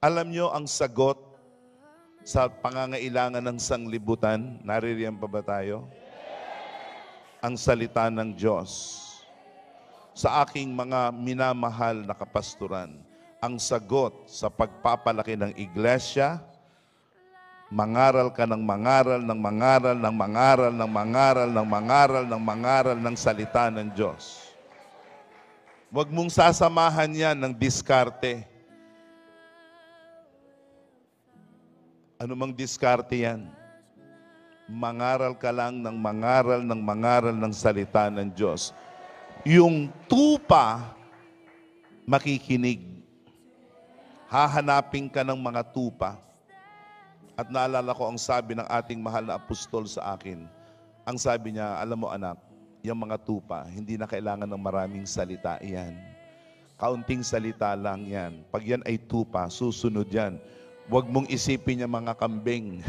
Alam nyo ang sagot sa pangangailangan ng sanglibutan? Naririyan pa ba tayo? Ang salita ng Diyos. Sa aking mga minamahal na kapasturan, ang sagot sa pagpapalaki ng iglesia, mangaral ka ng mangaral, ng mangaral, ng mangaral, ng mangaral, ng mangaral, ng mangaral ng salita ng Diyos. Huwag mong sasamahan yan ng diskarte. Ano mang diskarte yan? Mangaral ka lang ng mangaral, ng mangaral ng salita ng Diyos. Yung tupa, makikinig. Hahanapin ka ng mga tupa. At naalala ko ang sabi ng ating mahal na apostol sa akin. Ang sabi niya, alam mo anak, yung mga tupa, hindi na kailangan ng maraming salita yan. Kaunting salita lang yan. Pag yan ay tupa, susunod yan. Huwag mong isipin yung mga kambing.